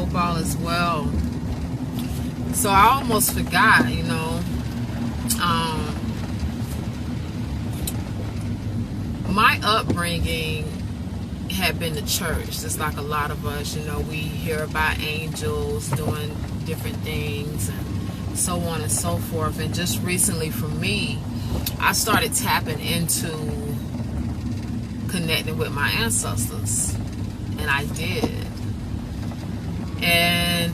hope all is well. So I almost forgot, my upbringing had been the church, just like a lot of us. We hear about angels doing different things and so on and so forth. And just recently for me, I started tapping into connecting with my ancestors, and I did. And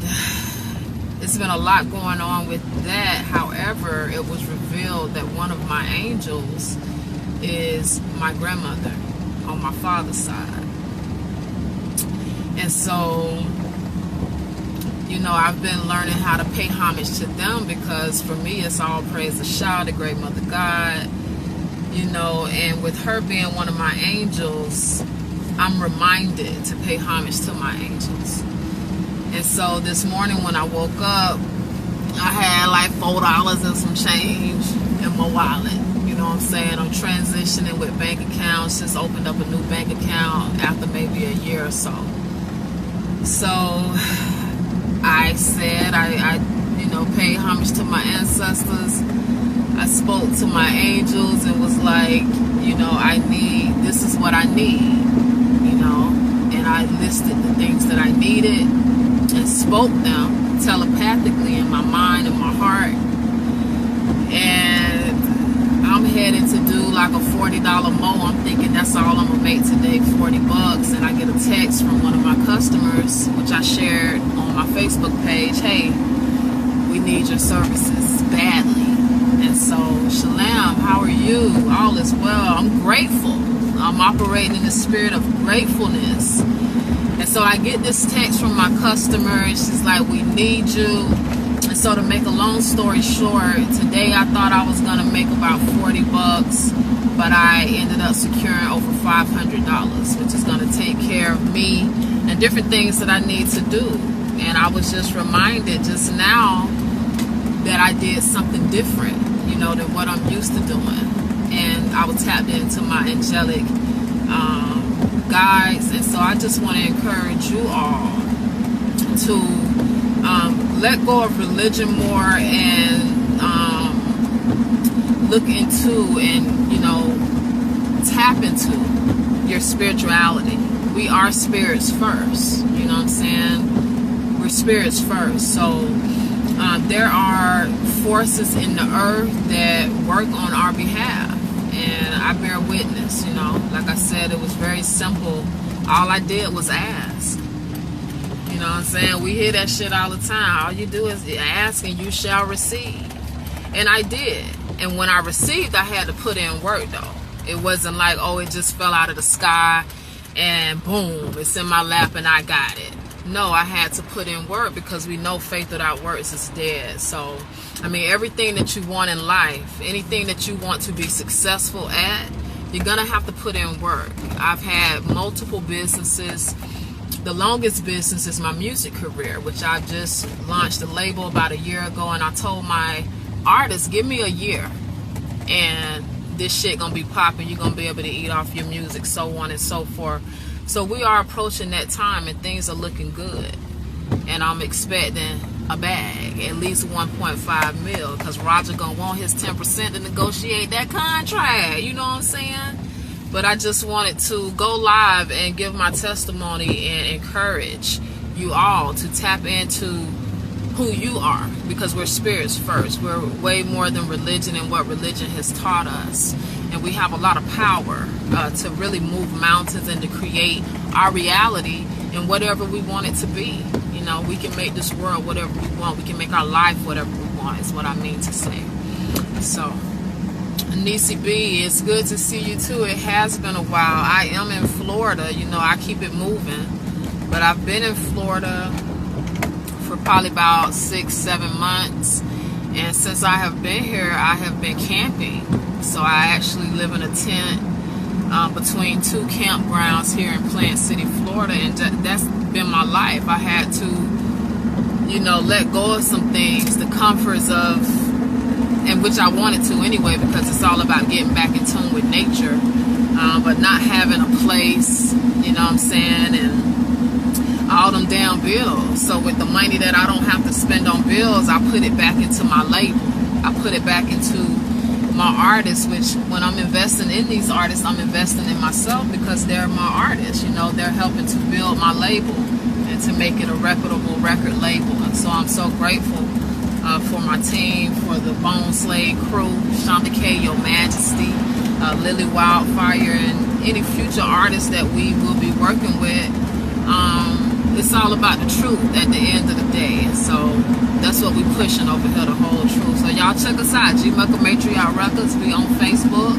it's been a lot going on with that. However, it was revealed that one of my angels is my grandmother on my father's side. And so, I've been learning how to pay homage to them, because for me it's all praise to Shah, the great mother God, and with her being one of my angels, I'm reminded to pay homage to my angels. And so this morning when I woke up, I had like $4 and some change in my wallet. You know what I'm saying? I'm transitioning with bank accounts. Just opened up a new bank account after maybe a year or so. So I said, I paid homage to my ancestors. I spoke to my angels and was like, this is what I need, and I listed the things that I needed and spoke them telepathically in my mind and my heart. And I'm headed to do like a $40 mow. I'm thinking that's all I'm gonna make today, $40. And I get a text from one of my customers, which I shared on my Facebook page. Hey, we need your services badly. And so, Shalom, how are you? All is well. I'm grateful. I'm operating in the spirit of gratefulness. And so I get this text from my customer, and she's like, we need you. And so to make a long story short, today I thought I was going to make about $40, but I ended up securing over $500, which is going to take care of me and different things that I need to do. And I was just reminded just now that I did something different, than what I'm used to doing. And I was tapped into my angelic guides. And so I just want to encourage you all to let go of religion more and look into and, tap into your spirituality. We are spirits first, you know what I'm saying? We're spirits first. So there are forces in the earth that work on our behalf, and I bear witness. Like I said, it was very simple. All I did was ask. You know what I'm saying? We hear that shit all the time. All you do is ask and you shall receive. And I did. And when I received, I had to put in work though. It wasn't like, oh, it just fell out of the sky and boom, it's in my lap and I got it. No, I had to put in work, because we know faith without works is dead. So, everything that you want in life, anything that you want to be successful at, you're going to have to put in work. I've had multiple businesses. The longest business is my music career, which I just launched a label about a year ago, and I told my artists, give me a year and this shit going to be popping. You're going to be able to eat off your music, so on and so forth. So we are approaching that time, and things are looking good. And I'm expecting a bag, at least 1.5 mil, because Roger gonna want his 10% to negotiate that contract. You know what I'm saying? But I just wanted to go live and give my testimony and encourage you all to tap into who you are, because we're spirits first. We're way more than religion and what religion has taught us. And we have a lot of power to really move mountains and to create our reality in whatever we want it to be. We can make this world whatever we want. We can make our life whatever we want, is what I mean to say. So, Nisi B, it's good to see you too. It has been a while. I am in Florida. I keep it moving. But I've been in Florida for probably about 6-7 months. And since I have been here, I have been camping. So I actually live in a tent between two campgrounds here in Plant City, Florida, and that's been my life. I had to, let go of some things, the comforts of, and which I wanted to anyway, because it's all about getting back in tune with nature, but not having a place, you know what I'm saying, and all them damn bills. So with the money that I don't have to spend on bills, I put it back into my label. I put it back into my artists, which when I'm investing in these artists, I'm investing in myself because they're my artists. You know, they're helping to build my label and to make it a reputable record label. And so I'm so grateful for my team, for the Bone Slade crew, Shonda K, Your Majesty, Lily Wildfire, and any future artists that we will be working with. It's all about the truth at the end of the day. And so that's what we pushing over here, the whole truth. So y'all check us out, G Mucka Matriarch Records. We on Facebook.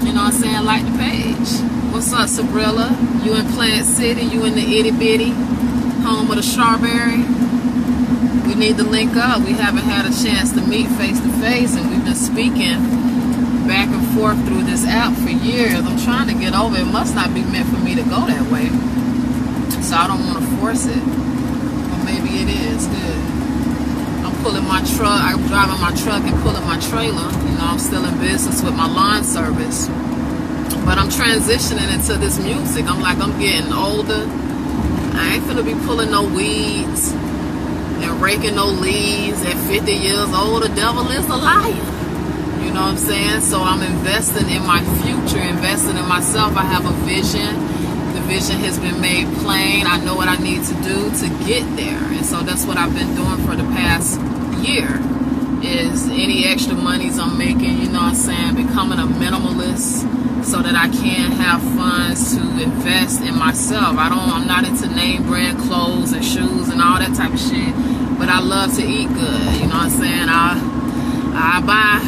You know what I'm saying? Like the page. What's up, Sabrilla? You in Plant City? You in the itty bitty home of the strawberry? We need to link up. We haven't had a chance to meet face to face, and we've been speaking back and forth through this app for years. I'm trying to get over it. It must not be meant for me to go that way, so I don't want to force it. Or maybe it is. Good. I'm pulling my truck. I'm driving my truck and pulling my trailer. You know, I'm still in business with my lawn service, but I'm transitioning into this music. I'm like, I'm getting older. I ain't finna be pulling no weeds and raking no leaves at 50 years old. The devil is a liar. You know what I'm saying? So I'm investing in my future, investing in myself. I have a vision. The vision has been made plain. I know what I need to do to get there. And so that's what I've been doing for the past year, is any extra monies I'm making, you know what I'm saying, becoming a minimalist so that I can have funds to invest in myself. I'm not into name brand clothes and shoes and all that type of shit, but I love to eat good. You know what I'm saying? I buy,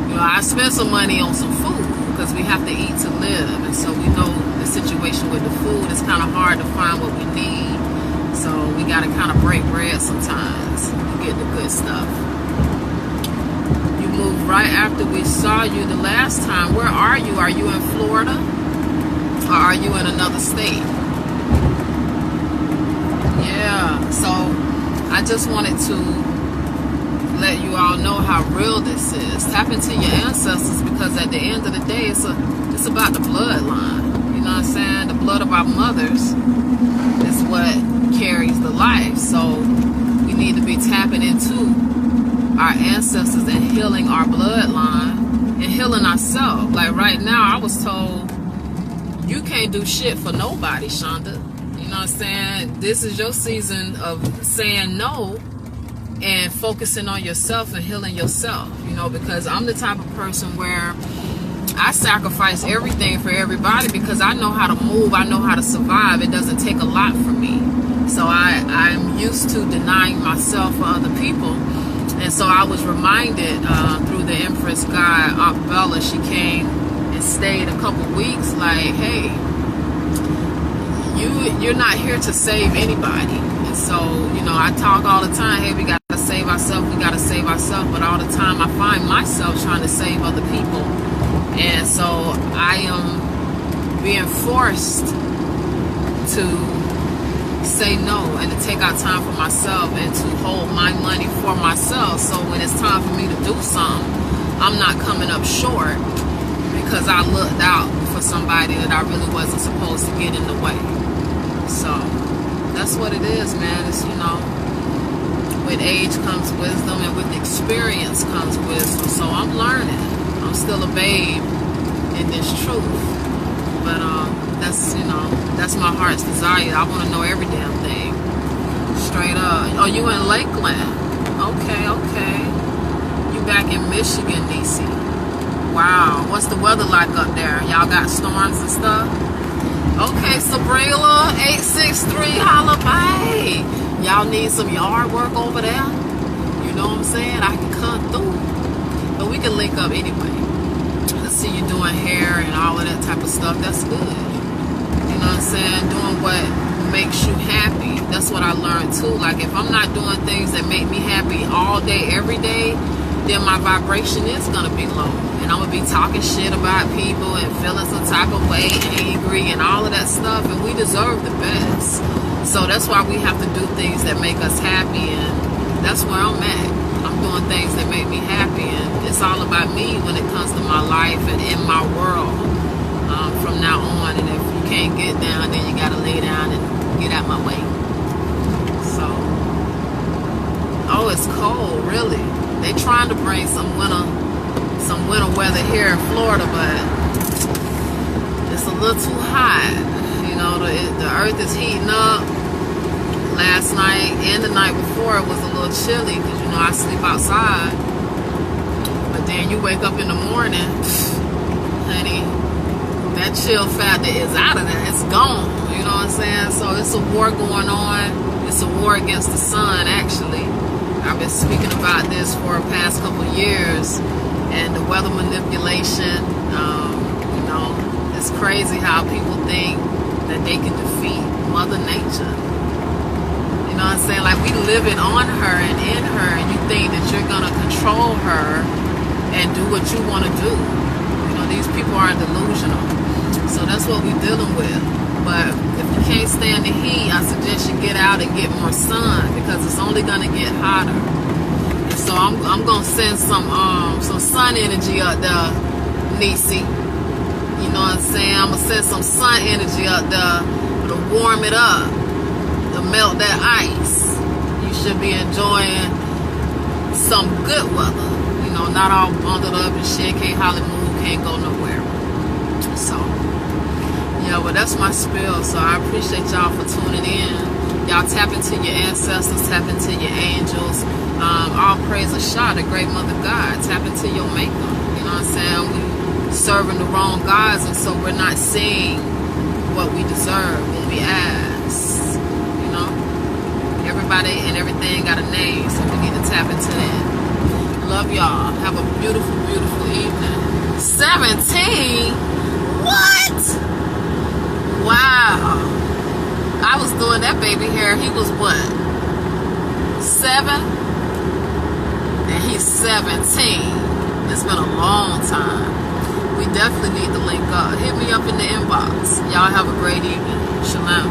you know, I spend some money on some food because we have to eat to live. And so we know the situation with the food is kind of hard to find what we need. So we got to kind of break bread sometimes to get the good stuff. You moved right after we saw you the last time. Where are you? Are you in Florida? Or are you in another state? Yeah, so I just wanted to let you all know how real this is. Tap into your ancestors, because at the end of the day, it's about the bloodline. You know what I'm saying? The blood of our mothers is what carries the life. So we need to be tapping into our ancestors and healing our bloodline and healing ourselves. Like right now, I was told you can't do shit for nobody, Shonda. You know what I'm saying? This is your season of saying no and focusing on yourself and healing yourself, you know, because I'm the type of person where I sacrifice everything for everybody because I know how to move, I know how to survive. It doesn't take a lot for me. So I'm used to denying myself for other people. And so I was reminded through the Empress guide, Aunt Bella, she came and stayed a couple weeks, like, hey, you're not here to save anybody. And so, you know, I talk all the time, hey, we got to save ourselves, we got to save ourselves. But all the time I find myself trying to save other people. And so I am being forced to say no and to take out time for myself and to hold my money for myself. So when it's time for me to do something, I'm not coming up short because I looked out for somebody that I really wasn't supposed to get in the way. So that's what it is, man. It's, you know, with age comes wisdom, and with experience comes wisdom. So I'm learning. I'm still a babe in this truth. But that's, you know, that's my heart's desire. I want to know every damn thing. Straight up. Oh, you in Lakeland? Okay. You back in Michigan, DC. Wow. What's the weather like up there? Y'all got storms and stuff? Okay, Sabrilla, 863, holla bye. Y'all need some yard work over there? You know what I'm saying? I can come through. But we can link up anyway. Let's see you doing hair and all of that type of stuff. That's good. You know what I'm saying? Doing what makes you happy. That's what I learned too. Like if I'm not doing things that make me happy all day, every day, then my vibration is gonna be low. And I'm gonna be talking shit about people and feeling some type of way, angry and all of that stuff. And we deserve the best. So that's why we have to do things that make us happy. And that's where I'm at. I'm doing things that make me happy. And it's all about me when it comes to my life and in my world from now on. And if you can't get down, then you gotta lay down and get out my way. know it's cold, really. They trying to bring some winter weather here in Florida, but it's a little too hot. You know, the earth is heating up. Last night and the night before it was a little chilly because, you know, I sleep outside. But then you wake up in the morning, honey, that chill factor is out of there. It's gone. You know what I'm saying? So it's a war going on. It's a war against the sun, actually. I've been speaking about this for the past couple of years. And the weather manipulation, you know, it's crazy how people think that they can defeat Mother Nature. You know what I'm saying? Like, we living on her and in her, and you think that you're going to control her and do what you want to do. You know, these people are delusional. So that's what we're dealing with. But if you can't stand the heat, I suggest you get out and get more sun, because it's only going to get hotter. And so I'm going to send some sun energy up there, Nisi. You know what I'm saying? I'm going to send some sun energy up there to warm it up, to melt that ice. You should be enjoying some good weather. You know, not all bundled up and shit, can't hardly move, can't go nowhere. So, yeah, well, that's my spiel. So I appreciate y'all for tuning in. Y'all tap into your ancestors, tap into your angels. All praise Asha, the great mother God. Tap into your maker. You know what I'm saying? We serving the wrong gods, and so we're not seeing what we deserve when we ask. You know, everybody and everything got a name, so we need to tap into that. Love y'all. Have a beautiful, beautiful evening. 17? What? Wow. I was doing that baby hair. He was what? 7? And he's 17. It's been a long time. We definitely need to link up. Hit me up in the inbox. Y'all have a great evening. Shalom.